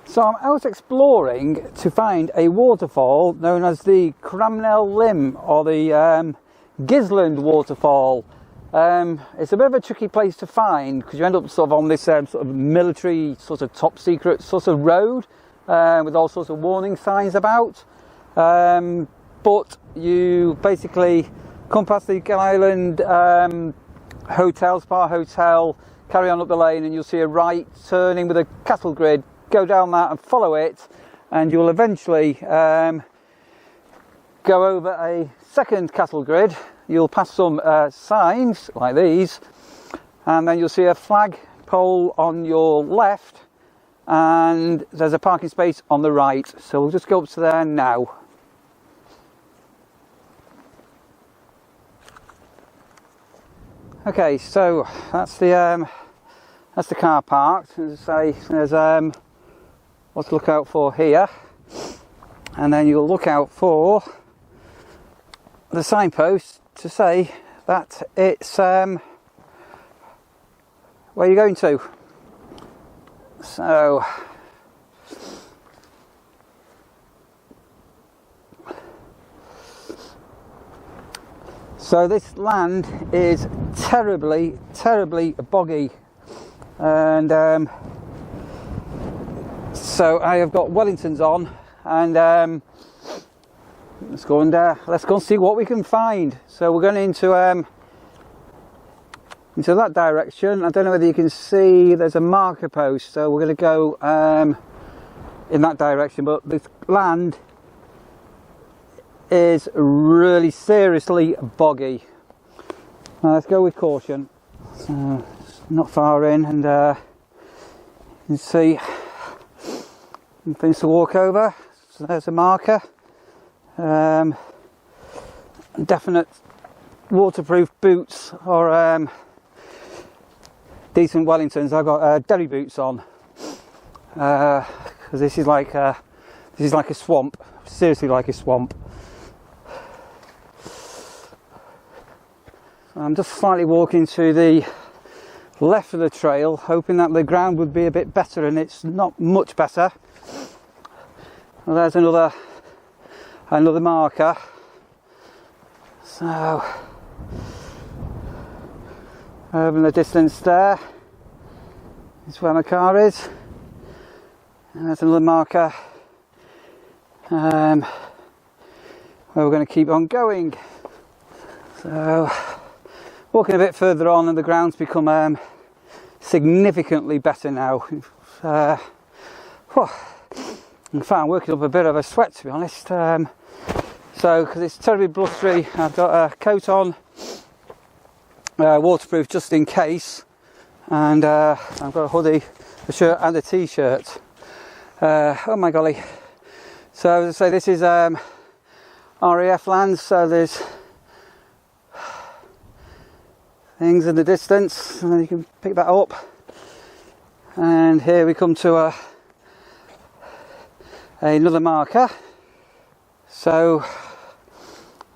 So I'm out exploring to find a waterfall known as the Crammel Linn, or the Gilsland Waterfall. It's a bit of a tricky place to find because you end up sort of on this sort of military, sort of top secret sort of road with all sorts of warning signs about. But you basically come past the Gilsland Hotel, Spa Hotel, carry on up the lane, and you'll see a right turning with a cattle grid. Go down that and follow it, and you'll eventually go over a second cattle grid. You'll pass some signs like these, and then you'll see a flag pole on your left, and there's a parking space on the right. So we'll just go up to there now. Okay, so that's the car park. As I say, there's what to look out for here, and then you'll look out for the signpost to say that it's where you're going to. So this land is terribly boggy, and so I have got Wellingtons on, and let's go and see what we can find. So we're going into that direction. I don't know whether you can see, there's a marker post, so we're going to go in that direction. But this land is really seriously boggy. Now let's go with caution. So it's not far in, and you can see things to walk over. So there's a marker. Definite waterproof boots, or decent Wellingtons. I've got derry boots on because this is like a swamp, seriously like a swamp. I'm just slightly walking to the left of the trail, hoping that the ground would be a bit better, and it's not much better. Well, there's another marker. So over in the distance there is where my car is, and there's another marker where we're going to keep on going. So walking a bit further on, and the ground's become significantly better now. In fact, I'm working up a bit of a sweat, to be honest. So, because it's terribly blustery, I've got a coat on, waterproof just in case, and I've got a hoodie, a shirt, and a t-shirt. Oh my golly! So, as I say, this is RAF land. So there's things in the distance, and then you can pick that up. And here we come to another marker. So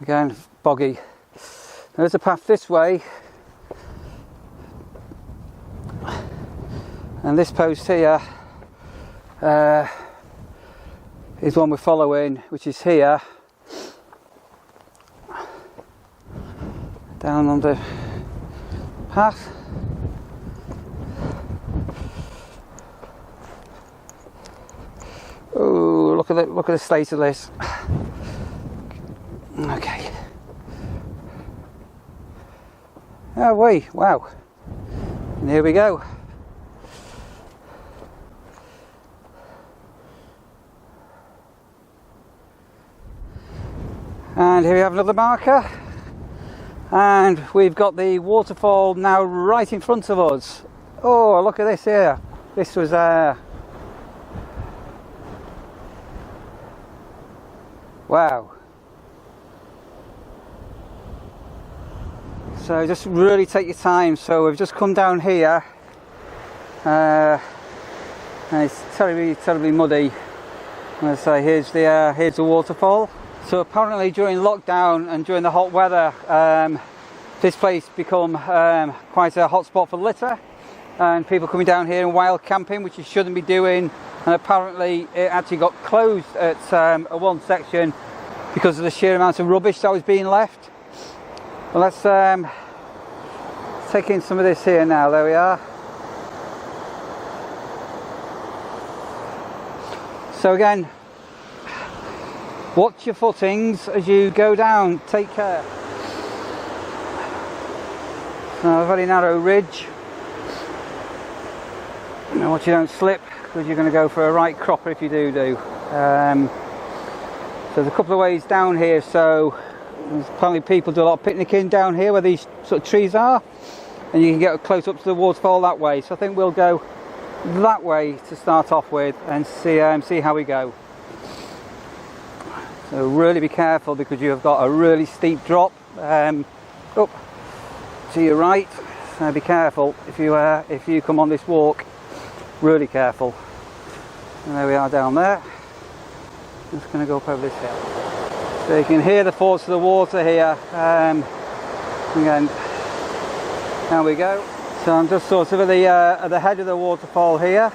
again, boggy. There's a path this way, and this post here is one we're following, which is here down on the path. Oh, look at the state of this. Okay. Oh wait, wow. And here we go. And here we have another marker. And we've got the waterfall now right in front of us. Oh, look at this here. This was wow. So just really take your time. So we've just come down here, and it's terribly muddy. And so here's the waterfall. So apparently during lockdown and during the hot weather, this place become quite a hot spot for litter, and people coming down here and wild camping, which you shouldn't be doing and apparently it actually got closed at one section because of the sheer amount of rubbish that was being left. Well, let's take in some of this here now. There we are. So again, watch your footings as you go down, take care. A very narrow ridge. Now watch you don't slip, because you're going to go for a right cropper if you do. So there's a couple of ways down here, so apparently people do a lot of picnicking down here where these sort of trees are, and you can get close up to the waterfall that way. So I think we'll go that way to start off with and see how we go. So really be careful, because you have got a really steep drop up to your right. So be careful if you come on this walk. Really careful. And there we are down there. I'm just going to go up over this hill. So you can hear the force of the water here. Again, down we go. So I'm just sort of at the head of the waterfall here.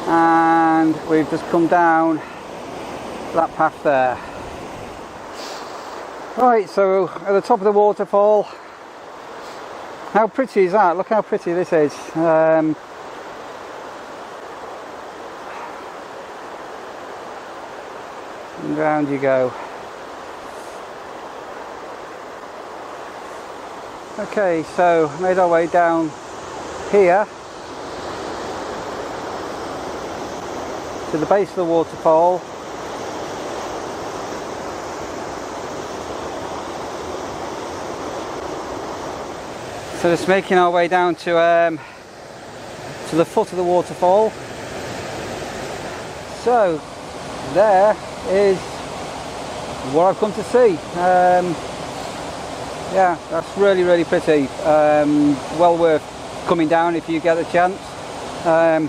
And we've just come down that path there. Right, so at the top of the waterfall, how pretty is that? Look how pretty this is. And round you go. Okay, so made our way down here to the base of the waterfall. So just making our way down to the foot of the waterfall. So there is what I've come to see. Yeah, that's really pretty. Well worth coming down if you get the chance. I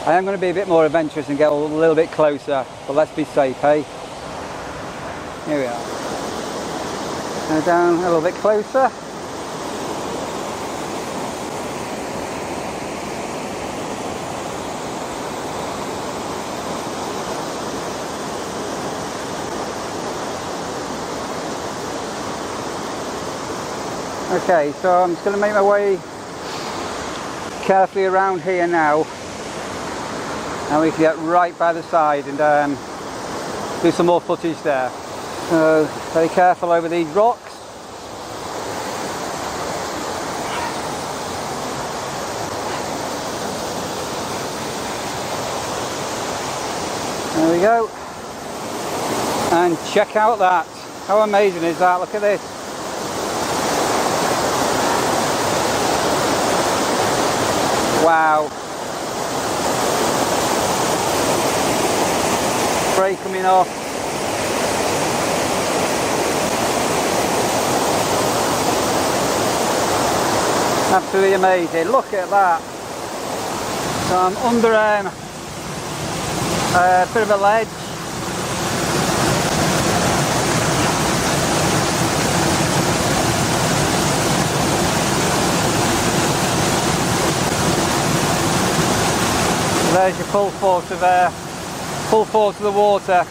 am going to be a bit more adventurous and get a little bit closer, but let's be safe, hey? Here we are. Go down a little bit closer. Okay, so I'm just going to make my way carefully around here now, and we can get right by the side and do some more footage there. So very careful over these rocks. There we go. And check out that. How amazing is that? Look at this. Wow. Spray coming off. Absolutely amazing. Look at that. So I'm under a bit of a ledge. There's your full force of the water.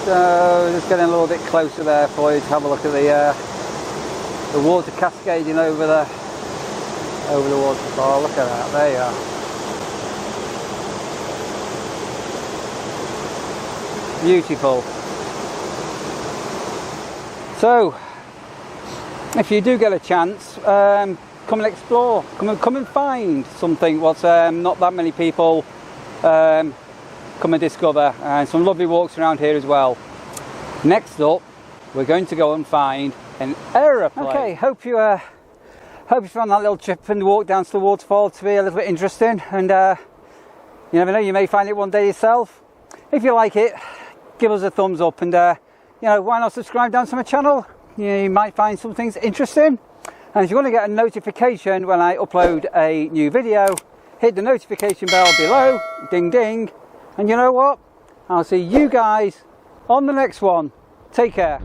So just getting a little bit closer there for you to have a look at the water cascading over the waterfall. Look at that, there you are. Beautiful. So if you do get a chance, come and explore, come and find something what's not that many people come and discover, and some lovely walks around here as well. Next up, we're going to go and find an aeroplane. Okay, hope you Hope you found that little trip and walk down to the waterfall to be a little bit interesting, and you never know, you may find it one day yourself. If you like it, give us a thumbs up, and you know, why not subscribe down to my channel? You might find some things interesting. And if you want to get a notification when I upload a new video, hit the notification bell below, ding ding, and you know what? I'll see you guys on the next one. Take care.